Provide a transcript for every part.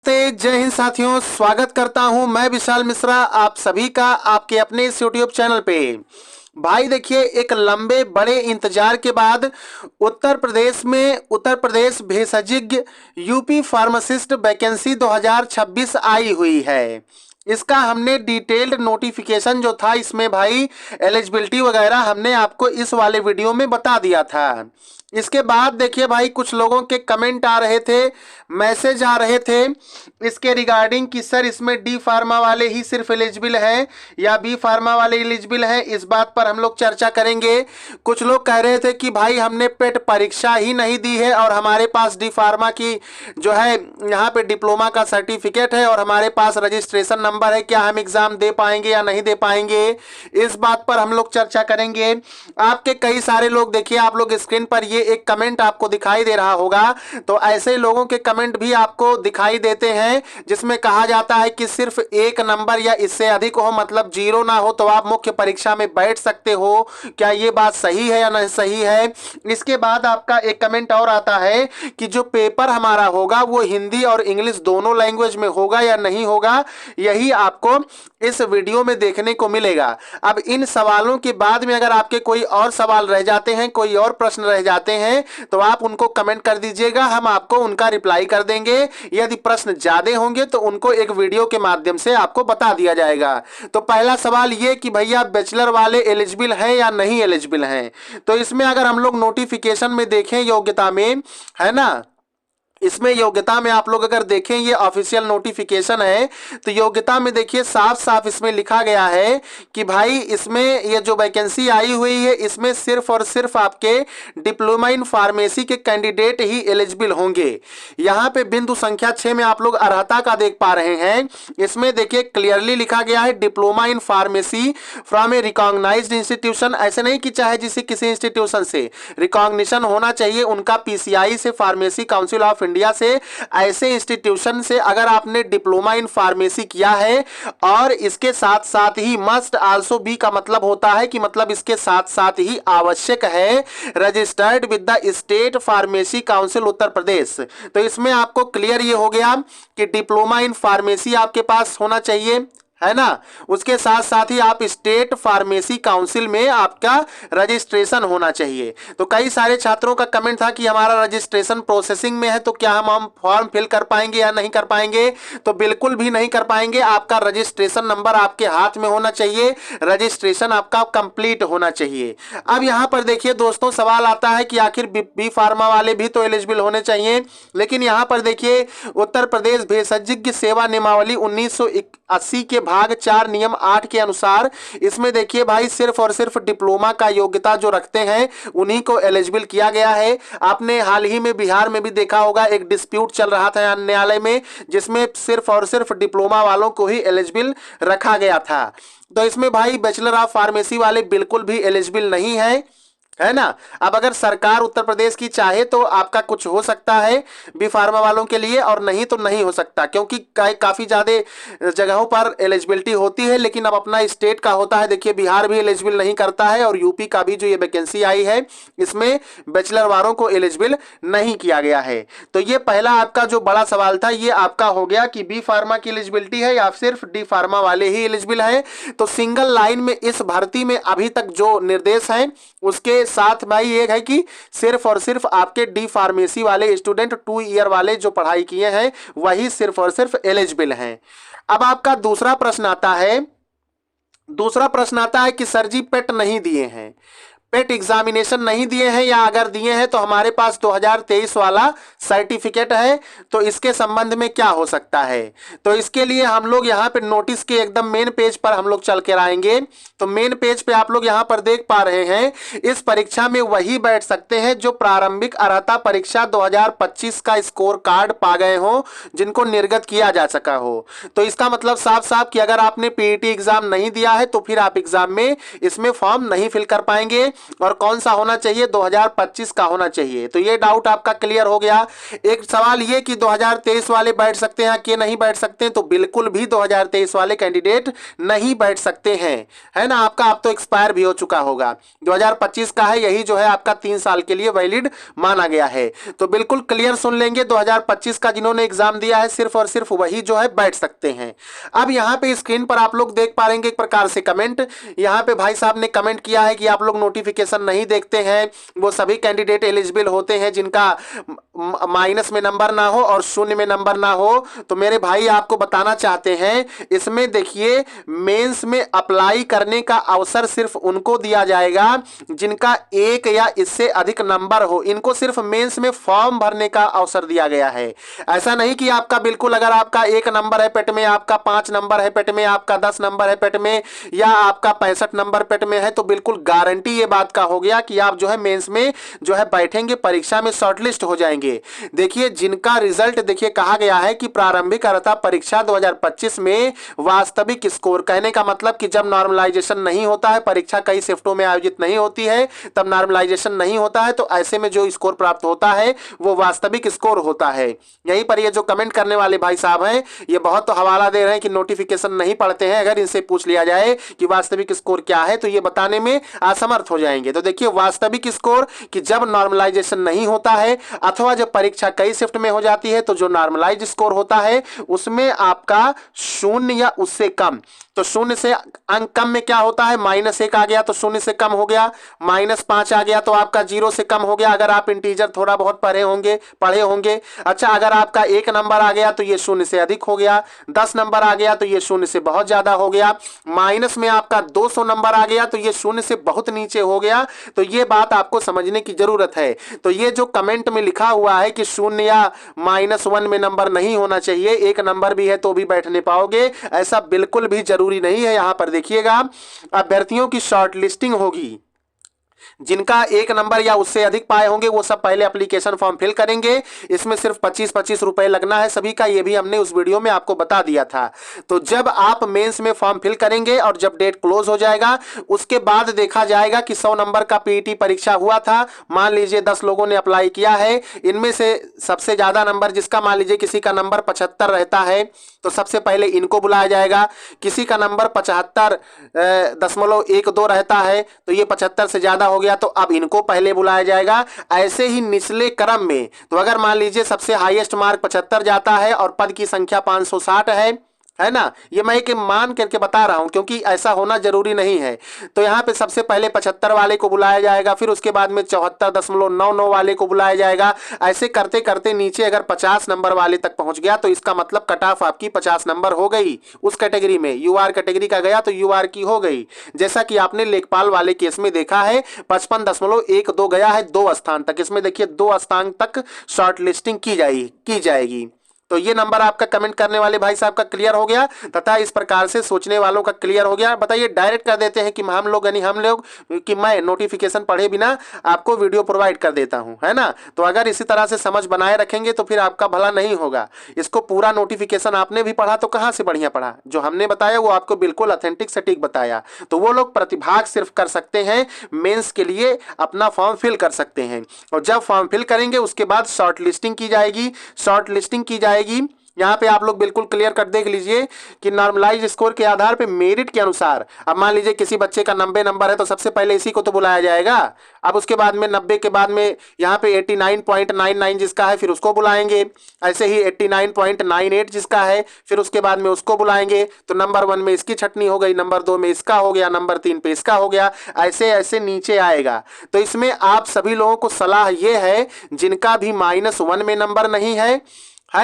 जय हिंद साथियों, स्वागत करता हूं मैं विशाल मिश्रा आप सभी का आपके अपने इस यूट्यूब चैनल पे। भाई देखिए, एक लंबे बड़े इंतजार के बाद Uttar Pradesh भेषजज्ञ UP pharmacist vacancy 2026 आई हुई है। इसका हमने डिटेल्ड नोटिफिकेशन जो था, इसमें भाई एलिजिबिलिटी वगैरह हमने आपको इस वाले वीडियो में बता दिया था। इसके बाद देखिए भाई, कुछ लोगों के कमेंट आ रहे थे, मैसेज आ रहे थे इसके रिगार्डिंग कि सर इसमें डी फार्मा वाले ही सिर्फ एलिजिबल हैं या बी फार्मा वाले एलिजिबल हैं। इस बात पर हम लोग चर्चा करेंगे। कुछ लोग कह रहे थे कि भाई हमने पेट परीक्षा ही नहीं दी है और हमारे पास डी फार्मा की जो है यहाँ पे डिप्लोमा का सर्टिफिकेट है और हमारे पास रजिस्ट्रेशन नंबर है, क्या हम एग्जाम दे पाएंगे या नहीं दे पाएंगे। इस बात पर हम लोग चर्चा करेंगे। आपके कई सारे लोग, देखिए आप लोग स्क्रीन पर ये एक कमेंट आपको दिखाई दे रहा होगा, तो ऐसे लोगों के कमेंट भी आपको दिखाई देते हैं जिसमें कहा जाता है कि सिर्फ एक नंबर या इससे अधिक हो, मतलब 0 ना हो, तो आप मुख्य परीक्षा में बैठ सकते हो। क्या ये बात सही है या नहीं सही है। इसके बाद आपका एक कमेंट और आता है कि जो पेपर हमारा होगा वो हिंदी और इंग्लिश दोनों लैंग्वेज में होगा या नहीं होगा, यही आपको इस वीडियो में देखने को मिलेगा। अब इन सवालों के बाद में अगर आपके कोई और सवाल रह जाते हैं, कोई और प्रश्न रह जाते हैं, तो आप उनको कमेंट कर दीजिएगा, हम आपको उनका रिप्लाई कर देंगे। यदि प्रश्न ज्यादा होंगे तो उनको एक वीडियो के माध्यम से आपको बता दिया जाएगा। तो पहला सवाल ये कि भैया बैचलर वाले एलिजिबल हैं या नहीं एलिजिबल हैं। तो इसमें अगर हम लोग नोटिफिकेशन में देखें, योग्यता में, है ना, इसमें योग्यता में आप लोग अगर देखें, ये ऑफिशियल नोटिफिकेशन है, तो योग्यता में देखिए साफ साफ इसमें लिखा गया है कि भाई इसमें ये जो वैकेंसी आई हुई है, इसमें सिर्फ और सिर्फ आपके डिप्लोमा इन फार्मेसी के कैंडिडेट ही एलिजिबल होंगे। यहाँ पे बिंदु संख्या 6 में आप लोग अर्हता का देख पा रहे हैं। इसमें देखिए क्लियरली लिखा गया है diploma in pharmacy from a recognised institution. ऐसे नहीं कि चाहे किसी इंस्टीट्यूशन से रिकॉग्निशन होना चाहिए, उनका पीसीआई से, फार्मेसी काउंसिल ऑफ इंडिया से, ऐसे इंस्टीट्यूशन से अगर आपने डिप्लोमा इन फार्मेसी किया है। और इसके साथ साथ ही मस्ट आल्सो बी का मतलब होता है कि मतलब इसके साथ साथ ही आवश्यक है registered with the state pharmacy council Uttar Pradesh. तो इसमें आपको क्लियर ये हो गया कि डिप्लोमा इन फार्मेसी आपके पास होना चाहिए, है ना। उसके साथ साथ ही आप स्टेट फार्मेसी काउंसिल में आपका रजिस्ट्रेशन होना चाहिए। तो कई सारे छात्रों का कमेंट था कि हमारा रजिस्ट्रेशन प्रोसेसिंग में है, तो क्या हम फॉर्म फिल कर पाएंगे या नहीं कर पाएंगे। तो बिल्कुल भी नहीं कर पाएंगे। आपका रजिस्ट्रेशन नंबर आपके हाथ में होना चाहिए, रजिस्ट्रेशन आपका कंप्लीट होना चाहिए। अब यहां पर देखिए दोस्तों, सवाल आता है कि आखिर बी फार्मा वाले भी तो एलिजिबल होने चाहिए, लेकिन यहां पर देखिए उत्तर प्रदेश भेषजज्ञ सेवा नियमावली 1980 के भाग 4 नियम 8 के अनुसार इसमें देखिए भाई सिर्फ और सिर्फ डिप्लोमा का योग्यता जो रखते हैं उन्हीं को एलिजिबल किया गया है। आपने हाल ही में बिहार में भी देखा होगा, एक डिस्प्यूट चल रहा था न्यायालय में, जिसमें सिर्फ और सिर्फ डिप्लोमा वालों को ही एलिजिबल रखा गया था। तो इसमें भाई बैचलर ऑफ फार्मेसी वाले बिल्कुल भी एलिजिबल नहीं है, है ना। अब अगर सरकार उत्तर प्रदेश की चाहे तो आपका कुछ हो सकता है बी फार्मा वालों के लिए, और नहीं तो नहीं हो सकता, क्योंकि काफी ज्यादा जगहों पर एलिजिबिलिटी होती है। लेकिन अब अपना स्टेट का होता है, देखिए बिहार भी एलिजिबल नहीं करता है और यूपी का भी जो ये वैकेंसी आई है इसमें बैचलर वालों को एलिजिबल नहीं किया गया है। तो ये पहला आपका जो बड़ा सवाल था ये आपका हो गया कि बी फार्मा की एलिजिबिलिटी है या सिर्फ डी फार्मा वाले ही एलिजिबल है। तो सिंगल लाइन में इस भर्ती में अभी तक जो निर्देश है उसके साथ भाई एक है कि सिर्फ और सिर्फ आपके डी फार्मेसी वाले स्टूडेंट 2 ईयर वाले जो पढ़ाई किए हैं वही सिर्फ और सिर्फ एलिजिबल हैं। अब आपका दूसरा प्रश्न आता है कि सर जी पेट नहीं दिए हैं, पेट एग्जामिनेशन नहीं दिए हैं, या अगर दिए हैं तो हमारे पास 2023 वाला सर्टिफिकेट है, तो इसके संबंध में क्या हो सकता है। तो इसके लिए हम लोग यहाँ पे नोटिस के एकदम मेन पेज पर हम लोग चल कर आएंगे। तो मेन पेज पे आप लोग यहाँ पर देख पा रहे हैं, इस परीक्षा में वही बैठ सकते हैं जो प्रारंभिक अर्हता परीक्षा 2025 का स्कोर कार्ड पा गए हो, जिनको निर्गत किया जा सका हो। तो इसका मतलब साफ साफ कि अगर आपने पीईटी एग्जाम नहीं दिया है तो फिर आप एग्जाम में इसमें फॉर्म नहीं फिल कर पाएंगे। और कौन सा होना चाहिए, 2025 का होना चाहिए। तो ये डाउट आपका क्लियर हो गया। एक सवाल ये कि 2023 वाले बैठ सकते हैं कि नहीं बैठ सकते हैं, तो बिल्कुल भी 2023 वाले कैंडिडेट नहीं बैठ सकते हैं, है ना। आपका अब तो एक्सपायर भी हो चुका होगा, 2025 का है, यही जो है आपका 3 साल के लिए वैलिड माना गया है। तो बिल्कुल क्लियर सुन लेंगे, 2025 का जिन्होंने एग्जाम दिया है सिर्फ और सिर्फ वही जो है बैठ सकते हैं। अब यहाँ पे स्क्रीन पर आप लोग देख पा रहे हैं एक प्रकार से कमेंट, यहाँ पे भाई साहब ने कमेंट किया है कि आप लोग नोटिफिकेशन नहीं देखते हैं, वो सभी कैंडिडेट एलिजिबल होते हैं जिनका माइनस में नंबर ना हो और शून्य में नंबर ना हो। तो मेरे भाई आपको बताना चाहते हैं, इसमें देखिए मेंस में अप्लाई करने का अवसर सिर्फ उनको दिया जाएगा जिनका एक या इससे अधिक नंबर हो। इनको सिर्फ मेंस में फॉर्म भरने का अवसर दिया गया है। ऐसा नहीं कि आपका बिल्कुल अगर आपका 1 नंबर है पेट में, आपका 5 नंबर है पेट में, आपका 10 नंबर है पेट में, या आपका 65 नंबर पेट में है, तो बिल्कुल गारंटी ये बात का हो गया कि आप जो है मेंस में जो है बैठेंगे, परीक्षा में शॉर्टलिस्ट हो जाएंगे। देखिए जिनका रिजल्ट देखिए कहा गया है कि प्रारंभिक अर्हता परीक्षा 2025 में वास्तविक स्कोर, कहने का मतलब कि जब नॉर्मलाइजेशन नहीं होता है, परीक्षा कई शिफ्टों में आयोजित नहीं होती है, तब नॉर्मलाइजेशन नहीं होता है, तो ऐसे में जो स्कोर प्राप्त होता है वो वास्तविक स्कोर होता है। यहीं पर ये जो कमेंट करने वाले भाई साहब हैं ये बहुत तो हवाला दे रहे हैं कि नोटिफिकेशन नहीं पढ़ते हैं, अगर इनसे पूछ लिया जाए कि वास्तविक स्कोर क्या है तो ये बताने में असमर्थ हो जाएंगे। तो देखिए वास्तविक स्कोर कि जब नॉर्मलाइजेशन नहीं होता है अथवा जब परीक्षा कई शिफ्ट में हो जाती है, तो जो नॉर्मलाइज स्कोर होता है उसमें आपका 0 या उससे कम, तो 0 से अंक कम में क्या होता है, -1 आ गया तो 0 से कम हो गया, -5 आ गया तो आपका 0 से कम हो गया, अगर आप इंटीजर थोड़ा बहुत पढ़े होंगे। अच्छा अगर आपका 1 नंबर आ गया तो ये 0 से अधिक हो गया, 10 नंबर आ गया तो ये 0 से बहुत ज्यादा हो गया, माइनस में आपका 200 नंबर आ गया तो ये 0 से बहुत नीचे हो गया। तो ये बात आपको समझने की जरूरत है। तो ये जो कमेंट में लिखा हुआ है कि 0 या -1 में नंबर नहीं होना चाहिए, 1 नंबर भी है तो भी बैठने पाओगे, ऐसा बिल्कुल भी जरूरी नहीं है। यहां पर देखिएगा अभ्यर्थियों की शॉर्ट लिस्टिंग होगी, जिनका 1 नंबर या उससे अधिक पाए होंगे वो सब पहले एप्लीकेशन फॉर्म फिल करेंगे। इसमें सिर्फ 25-25 रुपए लगना है सभी का, ये भी हमने उस वीडियो में आपको बता दिया था। तो जब आप मेंस में फॉर्म फिल करेंगे और जब डेट क्लोज हो जाएगा उसके बाद देखा जाएगा कि 100 नंबर का पीईटी परीक्षा हुआ था, मान लीजिए 10 लोगों ने अप्लाई किया है, इनमें से सबसे ज्यादा नंबर जिसका मान लीजिए किसी का नंबर 75 रहता है तो सबसे पहले इनको बुलाया जाएगा, किसी का नंबर 75.12 रहता है तो ये 75 से ज्यादा हो गया तो अब इनको पहले बुलाया जाएगा। ऐसे ही निचले क्रम में, तो अगर मान लीजिए सबसे हाईएस्ट मार्क 75 जाता है और पद की संख्या 560 है ना, ये मैं एक मान करके बता रहा हूं क्योंकि ऐसा होना जरूरी नहीं है। तो यहाँ पे सबसे पहले 75 वाले को बुलाया जाएगा, फिर उसके बाद में 74.99 वाले को बुलाया जाएगा। ऐसे करते करते नीचे अगर 50 नंबर वाले तक पहुंच गया तो इसका मतलब कट ऑफ आपकी 50 नंबर हो गई उस कैटेगरी में। यूआर कैटेगरी का गया तो यूआर की हो गई, जैसा कि आपने लेखपाल वाले केस में देखा है 55.12 गया है 2 स्थान तक। इसमें देखिए 2 स्थान तक शॉर्ट लिस्टिंग की जाएगी। तो ये नंबर आपका कमेंट करने वाले भाई साहब का क्लियर हो गया तथा इस प्रकार से सोचने वालों का क्लियर हो गया। बताइए डायरेक्ट कर देते हैं कि हम लोग कि मैं नोटिफिकेशन पढ़े बिना आपको वीडियो प्रोवाइड कर देता हूं, है ना। तो अगर इसी तरह से समझ बनाए रखेंगे तो फिर आपका भला नहीं होगा। इसको पूरा नोटिफिकेशन आपने भी पढ़ा तो कहां से बढ़िया पढ़ा, जो हमने बताया वो आपको बिल्कुल ऑथेंटिक सटीक बताया। तो वो लोग प्रतिभाग सिर्फ कर सकते हैं, मेंस के लिए अपना फॉर्म फिल कर सकते हैं और जब फॉर्म फिल करेंगे उसके बाद शॉर्ट लिस्टिंग की जाएगी। यहां पे आप लोग बिल्कुल क्लियर कर देख लीजिए कि नॉर्मलाइज स्कोर के आधार पे मेरिट के अनुसार, अब मान लीजिए किसी बच्चे का 90 नंबर है तो सबसे पहले इसी को तो बुलाया जाएगा। अब उसके बाद में 90 के बाद में यहाँ पे 89.99 जिसका है फिर उसको बुलाएंगे, ऐसे ही 89.98 जिसका है फिर उसके बाद में उसको बुलाएंगे। तो नंबर 1 में इसकी छटनी हो गई, नंबर 2 में इसका हो गया, नंबर 3 पे इसका हो गया, ऐसे ऐसे नीचे आएगा। तो इसमें आप सभी लोगों को सलाह ये है जिनका भी -1 में नंबर नहीं है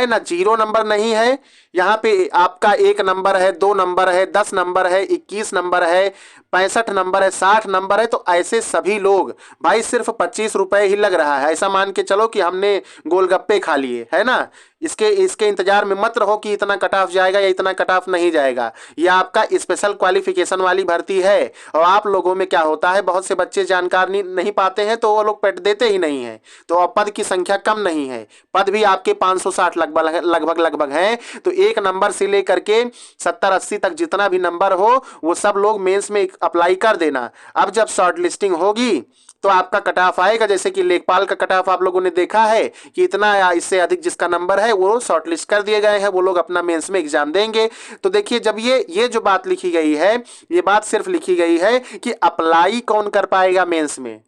ना, 0 नंबर नहीं है, यहाँ पे आपका 1 नंबर है, 2 नंबर है, 10 नंबर है, 21 नंबर है, 65 नंबर है, 60 नंबर है, तो ऐसे सभी लोग भाई सिर्फ 25 रुपए ही लग रहा है। ऐसा मान के चलो कि हमने गोलगप्पे खा लिए, है ना। इसके इंतजार में मत रहो कि इतना कट ऑफ जाएगा या इतना कट ऑफ नहीं जाएगा। यह आपका स्पेशल क्वालिफिकेशन वाली भर्ती है और आप लोगों में क्या होता है, बहुत से बच्चे जानकार नहीं पाते हैं तो वो लोग पेट देते ही नहीं है। तो अब पद की संख्या कम नहीं है, पद भी आपके 560 लगभग हैं। तो 1 नंबर से लेकर के 70-80 तक जितना भी नंबर हो वो सब लोग मेंस में अप्लाई कर देना। अब जब शॉर्ट लिस्टिंग होगी तो आपका कट ऑफ आएगा, जैसे कि लेखपाल का कट ऑफ आप लोगों ने देखा है कि इतना या इससे अधिक जिसका नंबर है वो शॉर्ट लिस्ट कर दिए गए हैं, वो लोग अपना मेंस में एग्जाम देंगे। तो देखिए जब ये जो बात लिखी गई है, ये बात सिर्फ लिखी गई है कि अप्लाई कौन कर पाएगा मेंस में,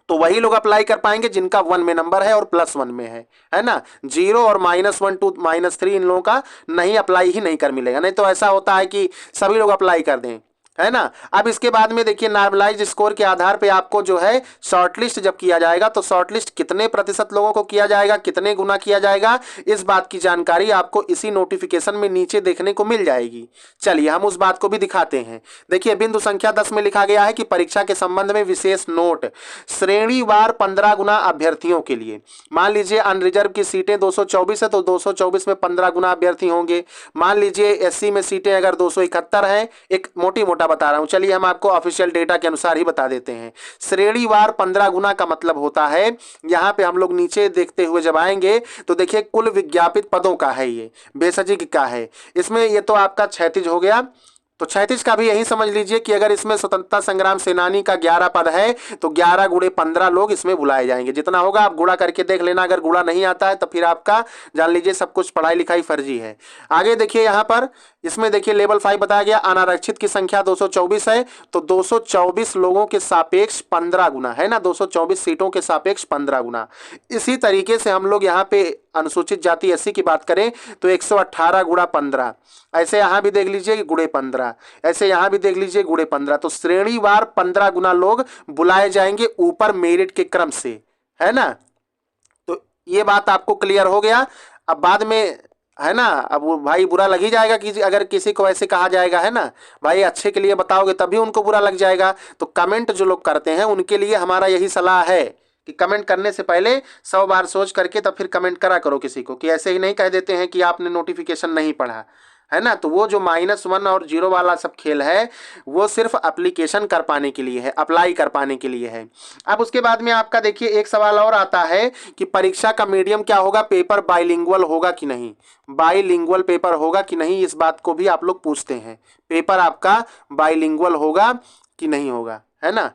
तो वही लोग अप्लाई कर पाएंगे जिनका 1 में नंबर है और +1 में है ना। 0 और -1 to -3 इन लोगों का नहीं अप्लाई ही नहीं कर मिलेगा, नहीं तो ऐसा होता है कि सभी लोग अप्लाई कर दें, है ना। अब इसके बाद में देखिए नॉर्मलाइज्ड स्कोर के आधार पे आपको जो है शॉर्टलिस्ट जब किया जाएगा तो शॉर्टलिस्ट कितने प्रतिशत लोगों को किया जाएगा, कितने गुना किया जाएगा, इस बात की जानकारी आपको इसी नोटिफिकेशन में नीचे देखने को मिल जाएगी। चलिए हम उस बात को भी दिखाते हैं। देखिए बिंदु संख्या 10 में लिखा गया है कि परीक्षा के संबंध में विशेष नोट, श्रेणीवार 15 गुना अभ्यर्थियों के लिए। मान लीजिए अनरिजर्व की सीटें 224 है तो 224 में 15 गुना अभ्यर्थी होंगे। मान लीजिए SC में सीटें अगर 271 हैं, एक मोटी बता रहा हूं, चलिए हम आपको ऑफिशियल डेटा के अनुसार ही बता देते हैं। श्रेणीवार 15 गुना का मतलब होता है, यहां पे हम लोग नीचे देखते हुए जब आएंगे तो देखिए कुल विज्ञापित पदों का है, ये भेषज का है। इसमें ये तो आपका 36 हो गया, तो 36 का भी यही समझ लीजिए कि अगर इसमें स्वतंत्रता संग्राम सेनानी का 11 पद है तो 11 गुणे 15 लोग इसमें बुलाए जाएंगे। जितना होगा आप गुणा करके देख लेना, अगर गुणा नहीं आता है तो फिर आपका जान लीजिए सब कुछ पढ़ाई लिखाई फर्जी है। आगे देखिए यहाँ पर इसमें देखिए लेवल 5 बताया गया, अनारक्षित की संख्या 224 है तो 224 लोगों के सापेक्ष 15 गुना, है ना, 224 सीटों के सापेक्ष 15 गुना। इसी तरीके से हम लोग यहाँ पे अनुसूचित जाति SC की बात करें तो 118 गुणा 15, ऐसे यहाँ भी देख लीजिए गुणे 15, ऐसे यहाँ भी देख लीजिए गुणे 15। तो श्रेणीवार 15 गुना लोग बुलाए जाएंगे ऊपर मेरिट के क्रम से, है ना। तो ये बात आपको क्लियर हो गया। अब बाद में है ना, अब वो भाई बुरा लग ही जाएगा कि अगर किसी को ऐसे कहा जाएगा, है ना भाई, अच्छे के लिए बताओगे तभी उनको बुरा लग जाएगा। तो कमेंट जो लोग करते हैं उनके लिए हमारा यही सलाह है कि कमेंट करने से पहले 100 बार सोच करके तब फिर कमेंट करा करो किसी को, कि ऐसे ही नहीं कह देते हैं कि आपने नोटिफिकेशन नहीं पढ़ा, है ना। तो वो जो -1 और 0 वाला सब खेल है वो सिर्फ एप्लीकेशन कर पाने के लिए है, अप्लाई कर पाने के लिए है। अब उसके बाद में आपका देखिए एक सवाल और आता है कि परीक्षा का मीडियम क्या होगा, पेपर बाइलिंगुअल होगा कि नहीं, बाइलिंगुअल पेपर होगा कि नहीं, इस बात को भी आप लोग पूछते हैं। पेपर आपका बाइलिंगुअल होगा कि नहीं होगा, है ना।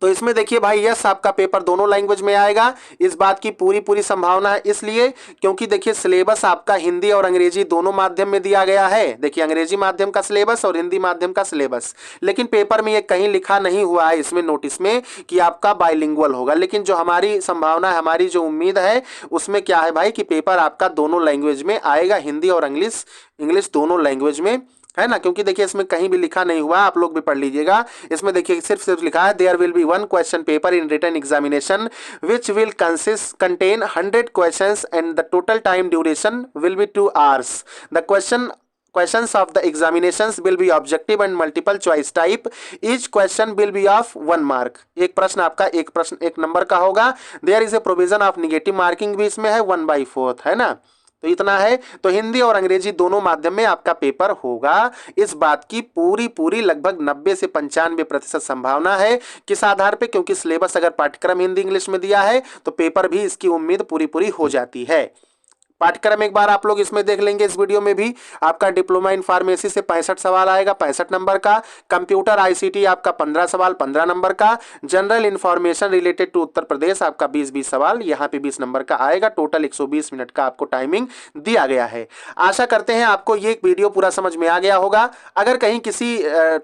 तो इसमें देखिए भाई यस आपका पेपर दोनों लैंग्वेज में आएगा, इस बात की पूरी संभावना है, इसलिए क्योंकि देखिए सिलेबस आपका हिंदी और अंग्रेजी दोनों माध्यम में दिया गया है। देखिए अंग्रेजी माध्यम का सिलेबस और हिंदी माध्यम का सिलेबस, लेकिन पेपर में ये कहीं लिखा नहीं हुआ है इसमें नोटिस में कि आपका बाइलिंगुअल होगा। लेकिन जो हमारी संभावना है, हमारी जो उम्मीद है उसमें क्या है भाई कि पेपर आपका दोनों लैंग्वेज में आएगा, हिंदी और इंग्लिश दोनों लैंग्वेज में, है ना। क्योंकि देखिए इसमें कहीं भी लिखा नहीं हुआ, आप लोग भी पढ़ लीजिएगा। इसमें देखिए सिर्फ लिखा है there will be 1 question paper in written examination which will contain 100 questions and the total time duration will be 2 hours। द questions of the examinations will be objective and multiple choice type। each question will be of 1 mark। एक प्रश्न आपका एक number का होगा। there is a provision of negative marking भी इसमें है 1/4, है ना। तो इतना है। तो हिंदी और अंग्रेजी दोनों माध्यम में आपका पेपर होगा, इस बात की पूरी लगभग 90 से 95% संभावना है। किस आधार पे, क्योंकि सिलेबस अगर पाठ्यक्रम हिंदी इंग्लिश में दिया है तो पेपर भी इसकी उम्मीद पूरी हो जाती है। पाठ्यक्रम एक बार आप लोग इसमें देख लेंगे। इस वीडियो में भी आपका डिप्लोमा इन फार्मेसी से 65 सवाल आएगा 65 नंबर का, कंप्यूटर ICT आपका 15 सवाल 15 नंबर का, general information related to Uttar Pradesh आपका 20 सवाल यहाँ पे 20 नंबर का आएगा। टोटल 120 मिनट का आपको टाइमिंग दिया गया है। आशा करते हैं आपको ये वीडियो पूरा समझ में आ गया होगा। अगर कहीं किसी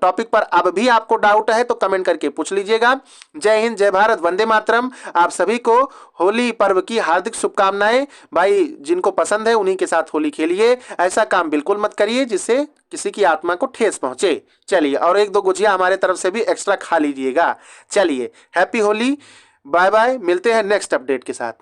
टॉपिक पर अब भी आपको डाउट है तो कमेंट करके पूछ लीजिएगा। जय हिंद, जय भारत, वंदे मातरम। आप सभी को होली पर्व की हार्दिक शुभकामनाएं। भाई जिनको पसंद है उन्हीं के साथ होली खेलिए, ऐसा काम बिल्कुल मत करिए जिससे किसी की आत्मा को ठेस पहुंचे। चलिए, और 1-2 गुजिया हमारे तरफ से भी एक्स्ट्रा खा लीजिएगा। चलिए, हैप्पी होली, बाय बाय, मिलते हैं नेक्स्ट अपडेट के साथ।